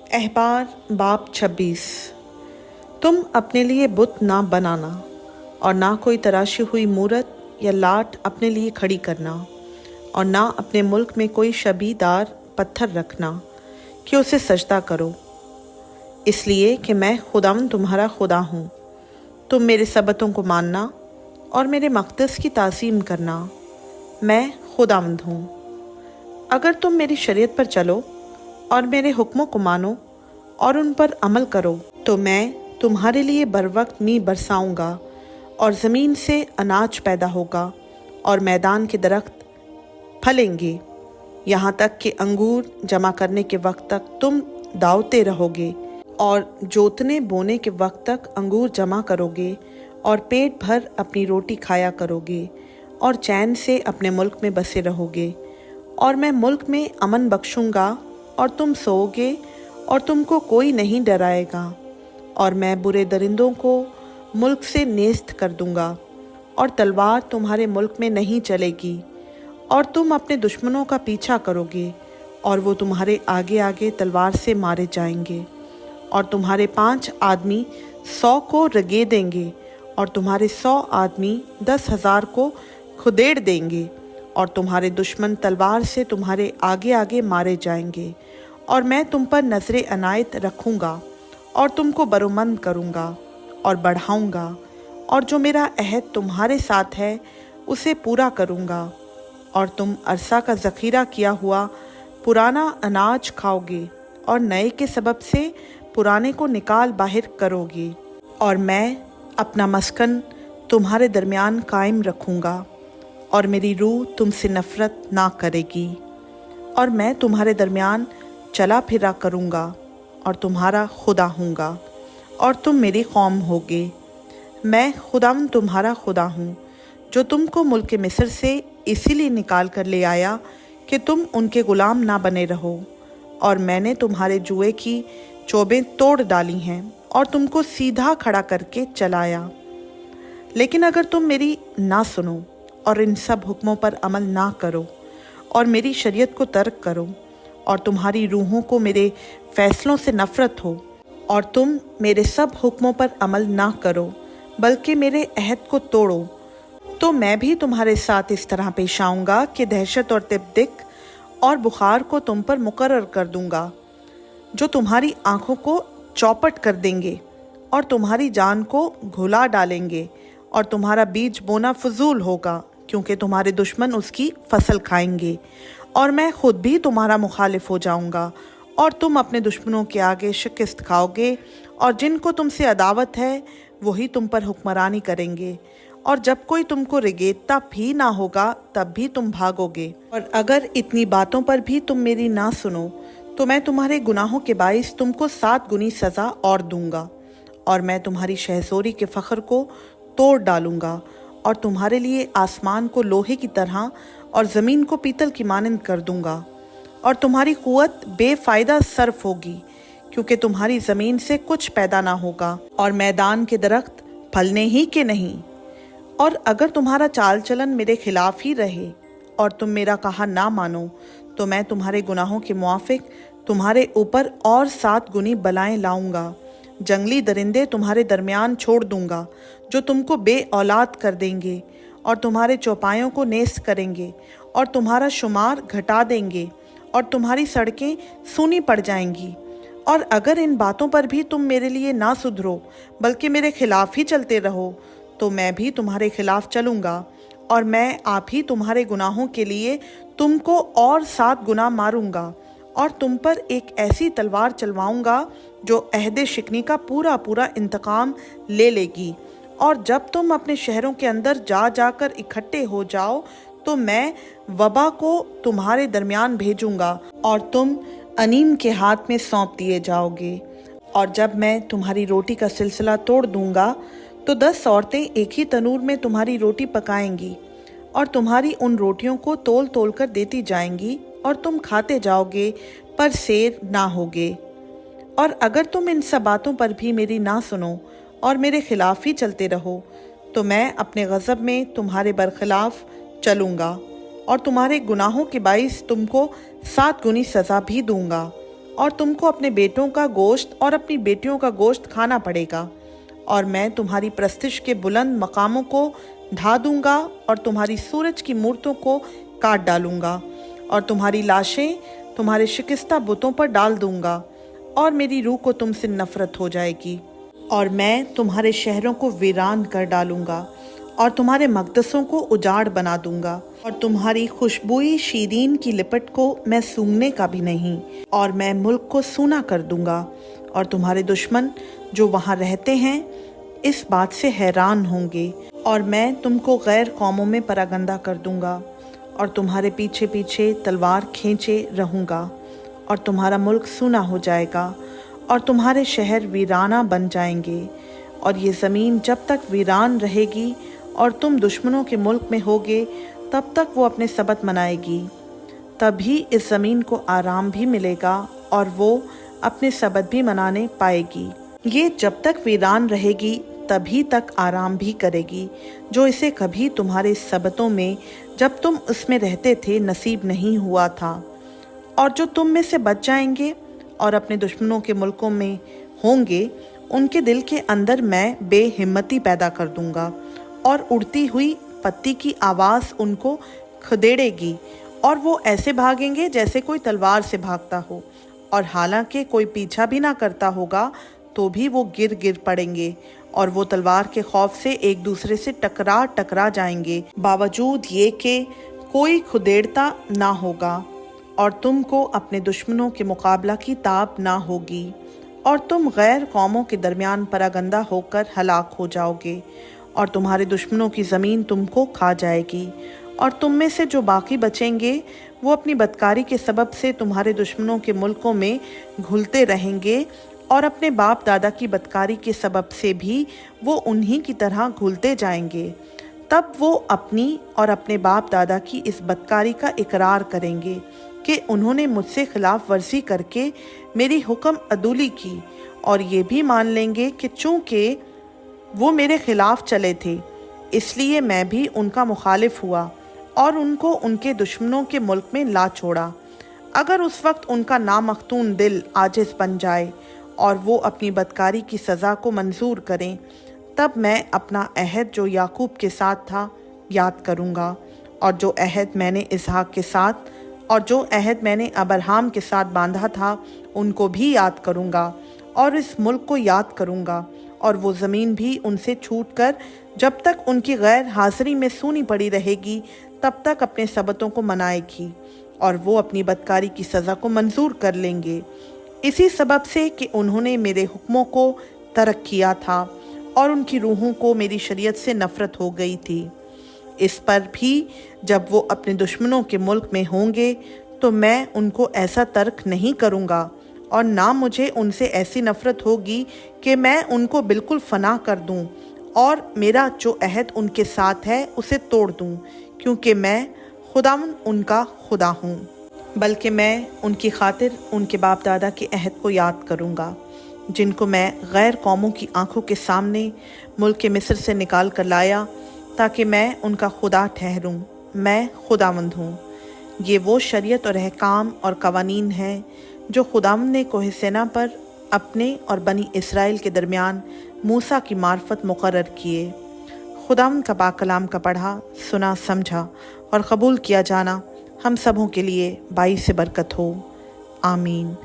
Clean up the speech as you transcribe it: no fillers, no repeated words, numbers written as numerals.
अहबार बाब 26। तुम अपने लिए बुत ना बनाना और ना कोई तराशी हुई मूरत या लाट अपने लिए खड़ी करना, और ना अपने मुल्क में कोई शबीदार पत्थर रखना कि उसे सजदा करो, इसलिए कि मैं खुदावंद तुम्हारा खुदा हूँ। तुम मेरे सबतों को मानना और मेरे मक़दस की ताज़ीम करना। मैं खुदावंद हूँ। अगर तुम मेरी शरीयत पर चलो और मेरे हुक्मों को मानो और उन पर अमल करो, तो मैं तुम्हारे लिए बरवक्त मी बरसाऊंगा और ज़मीन से अनाज पैदा होगा और मैदान के दरख्त फलेंगे, यहाँ तक कि अंगूर जमा करने के वक्त तक तुम दावते रहोगे और जोतने बोने के वक्त तक अंगूर जमा करोगे और पेट भर अपनी रोटी खाया करोगे और चैन से अपने मुल्क में बसे रहोगे। और मैं मुल्क में अमन बख्शूंगा और तुम सोओगे और तुमको कोई नहीं डराएगा। और मैं बुरे दरिंदों को मुल्क से नेस्त कर दूंगा और तलवार तुम्हारे मुल्क में नहीं चलेगी। और तुम अपने दुश्मनों का पीछा करोगे और वो तुम्हारे आगे आगे तलवार से मारे जाएंगे। और तुम्हारे 5 आदमी 100 को रगे देंगे और तुम्हारे 100 आदमी 10,000 को खुदेड़ देंगे। और तुम्हारे दुश्मन तलवार से तुम्हारे आगे आगे मारे जाएंगे। और मैं तुम पर नजर अनायत रखूँगा और तुमको बरोमंद करूँगा और बढ़ाऊँगा, और जो मेरा अहद तुम्हारे साथ है उसे पूरा करूँगा। और तुम अरसा का ज़ख़ीरा किया हुआ पुराना अनाज खाओगे और नए के सबब से पुराने को निकाल बाहर करोगे। और मैं अपना मस्कन तुम्हारे दरमियान कायम रखूँगा और मेरी रूह तुमसे नफ़रत ना करेगी। और मैं तुम्हारे दरमियान चला फिरा करूँगा और तुम्हारा खुदा हूँगा और तुम मेरी कौम होगे। मैं खुदावंद तुम्हारा खुदा हूँ, जो तुमको मुल्क मिस्र से इसीलिए निकाल कर ले आया कि तुम उनके ग़ुलाम ना बने रहो। और मैंने तुम्हारे जुए की चोबें तोड़ डाली हैं और तुमको सीधा खड़ा करके चलाया। लेकिन अगर तुम मेरी ना सुनो और इन सब हुक्मों पर अमल ना करो और मेरी शरीयत को तर्क करो, और तुम्हारी रूहों को मेरे फ़ैसलों से नफ़रत हो और तुम मेरे सब हुक्मों पर अमल ना करो बल्कि मेरे अहद को तोड़ो, तो मैं भी तुम्हारे साथ इस तरह पेश आऊँगा कि दहशत और तिब्दिक और बुखार को तुम पर मुकर्रर कर दूँगा, जो तुम्हारी आँखों को चौपट कर देंगे और तुम्हारी जान को घुला डालेंगे। और तुम्हारा बीज बोना फजूल होगा, क्योंकि तुम्हारे दुश्मन उसकी फसल खाएंगे। और मैं खुद भी तुम्हारा मुखालिफ हो जाऊंगा और तुम अपने दुश्मनों के आगे शिकस्त खाओगे, और जिनको तुमसे अदावत है वही तुम पर हुक्मरानी करेंगे। और जब कोई तुमको रिगेतता भी ना होगा तब भी तुम भागोगे। और अगर इतनी बातों पर भी तुम मेरी ना सुनो, तो मैं तुम्हारे गुनाहों के बाइस तुमको 7 गुनी सज़ा और दूंगा। और मैं तुम्हारी शहज़ोरी के फ़ख्र को तोड़ डालूंगा और तुम्हारे लिए आसमान को लोहे की तरह और ज़मीन को पीतल की मानंद कर दूंगा। और तुम्हारी क़ुव्वत बेफ़ायदा सर्फ होगी, क्योंकि तुम्हारी ज़मीन से कुछ पैदा ना होगा और मैदान के दरख्त फलने ही के नहीं। और अगर तुम्हारा चाल चलन मेरे खिलाफ ही रहे और तुम मेरा कहा ना मानो, तो मैं तुम्हारे गुनाहों के मुआफ़िक तुम्हारे ऊपर और 7 गुनी बलाएं लाऊंगा। जंगली दरिंदे तुम्हारे दरमियान छोड़ दूंगा, जो तुमको बे औलाद कर देंगे और तुम्हारे चौपायों को नेस्त करेंगे और तुम्हारा शुमार घटा देंगे और तुम्हारी सड़कें सूनी पड़ जाएंगी। और अगर इन बातों पर भी तुम मेरे लिए ना सुधरो बल्कि मेरे खिलाफ ही चलते रहो, तो मैं भी तुम्हारे खिलाफ चलूँगा और मैं आप ही तुम्हारे गुनाहों के लिए तुमको और 7 गुना मारूंगा और तुम पर एक ऐसी तलवार चलवाऊंगा जो अहद शिकनी का पूरा पूरा इंतकाम ले लेगी। और जब तुम अपने शहरों के अंदर जा जाकर इकट्ठे हो जाओ, तो मैं वबा को तुम्हारे दरमियान भेजूंगा और तुम अनीम के हाथ में सौंप दिए जाओगे। और जब मैं तुम्हारी रोटी का सिलसिला तोड़ दूंगा, तो 10 औरतें एक ही तनूर में तुम्हारी रोटी पकाएंगी और तुम्हारी उन रोटियों को तोल तोल कर देती जाएंगी और तुम खाते जाओगे पर सेर ना होगे। और अगर तुम इन सब बातों पर भी मेरी ना सुनो और मेरे खिलाफ ही चलते रहो, तो मैं अपने गज़ब में तुम्हारे बरखिलाफ चलूँगा और तुम्हारे गुनाहों के बाइस तुमको 7 गुनी सज़ा भी दूंगा और तुमको अपने बेटों का गोश्त और अपनी बेटियों का गोश्त खाना पड़ेगा। और मैं तुम्हारी प्रस्तिश के बुलंद मकामों को ढा दूंगा और तुम्हारी सूरज की मूर्तों को काट डालूंगा और तुम्हारी लाशें तुम्हारे शिकस्ता बुतों पर डाल दूंगा और मेरी रूह को तुमसे नफरत हो जाएगी। और मैं तुम्हारे शहरों को वीरान कर डालूंगा और तुम्हारे मकदसों को उजाड़ बना दूंगा और तुम्हारी खुशबुई शीरीन की लिपट को मैं सूंघने का भी नहीं, और मैं मुल्क को सूना कर दूंगा। और तुम्हारे दुश्मन जो वहाँ रहते हैं इस बात से हैरान होंगे, और मैं तुमको गैर कौमों में परागंदा कर दूंगा और तुम्हारे पीछे पीछे तलवार खींचे रहूँगा और तुम्हारा मुल्क सूना हो जाएगा और तुम्हारे शहर वीराना बन जाएंगे। और ये ज़मीन जब तक वीरान रहेगी और तुम दुश्मनों के मुल्क में होगे तब तक वो अपने सबत मनाएगी। तभी इस ज़मीन को आराम भी मिलेगा और वो अपने सबत भी मनाने पाएगी। ये जब तक वीरान रहेगी तभी तक आराम भी करेगी, जो इसे कभी तुम्हारे सबतों में जब तुम उसमें रहते थे नसीब नहीं हुआ था। और जो तुम में से बच जाएंगे और अपने दुश्मनों के मुल्कों में होंगे, उनके दिल के अंदर मैं बेहिम्मती पैदा कर दूंगा और उड़ती हुई पत्ती की आवाज़ उनको खदेड़ेगी और वो ऐसे भागेंगे जैसे कोई तलवार से भागता हो, और हालांकि कोई पीछा भी ना करता होगा तो भी वो गिर गिर पड़ेंगे और वो तलवार के खौफ से एक दूसरे से टकरा टकरा जाएंगे, बावजूद ये कि कोई खुदेड़ता ना होगा। और तुमको अपने दुश्मनों के मुकाबला की ताब ना होगी और तुम गैर कौमों के दरमियान परागंदा होकर हलाक हो जाओगे और तुम्हारे दुश्मनों की ज़मीन तुमको खा जाएगी। और तुम में से जो बाकी बचेंगे वो अपनी बदकारी के सबब से तुम्हारे दुश्मनों के मुल्कों में घुलते रहेंगे और अपने बाप दादा की बदकारी के सबब से भी वो उन्हीं की तरह घुलते जाएंगे। तब वो अपनी और अपने बाप दादा की इस बदकारी का इकरार करेंगे कि उन्होंने मुझसे खिलाफ वर्जी करके मेरी हुक्म अदूली की, और ये भी मान लेंगे कि चूँकि वो मेरे खिलाफ चले थे इसलिए मैं भी उनका मुखालिफ हुआ और उनको उनके दुश्मनों के मुल्क में ला छोड़ा। अगर उस वक्त उनका नामख्तून दिल आजिज़ बन जाए और वो अपनी बदकारी की सज़ा को मंजूर करें, तब मैं अपना अहद जो याकूब के साथ था याद करूँगा, और जो अहद मैंने इसहाक के साथ और जो अहद मैंने अब्राहम के साथ बांधा था उनको भी याद करूँगा, और इस मुल्क को याद करूँगा। और वो ज़मीन भी उनसे छूटकर जब तक उनकी गैर हाज़िरी में सूनी पड़ी रहेगी तब तक अपने सबतों को मनाएगी, और वो अपनी बदकारी की सज़ा को मंजूर कर लेंगे, इसी सबब से कि उन्होंने मेरे हुक्मों को तर्क किया था और उनकी रूहों को मेरी शरीयत से नफ़रत हो गई थी। इस पर भी जब वो अपने दुश्मनों के मुल्क में होंगे तो मैं उनको ऐसा तर्क नहीं करूँगा, और ना मुझे उनसे ऐसी नफ़रत होगी कि मैं उनको बिल्कुल फ़ना कर दूँ और मेरा जो अहद उनके साथ है उसे तोड़ दूँ, क्योंकि मैं खुदावंद उनका खुदा हूँ। बल्कि मैं उनकी खातिर उनके बाप दादा के अहद को याद करूँगा, जिनको मैं गैर कौमों की आँखों के सामने मुल्क मिस्र से निकाल कर लाया, ताकि मैं उनका खुदा ठहरूँ। मैं खुदावंद हूँ। ये वो शरीयत और अहकाम और कवानीन हैं जो खुदावंद ने कोह सीना पर अपने और बनी इसराइल के दरमियान मूसा की मार्फत मुकर्रर किए। खुदावंद का पाक कलाम का पढ़ा, सुना, समझा और कबूल किया जाना हम सबों के लिए बाइस बरकत हो। आमीन।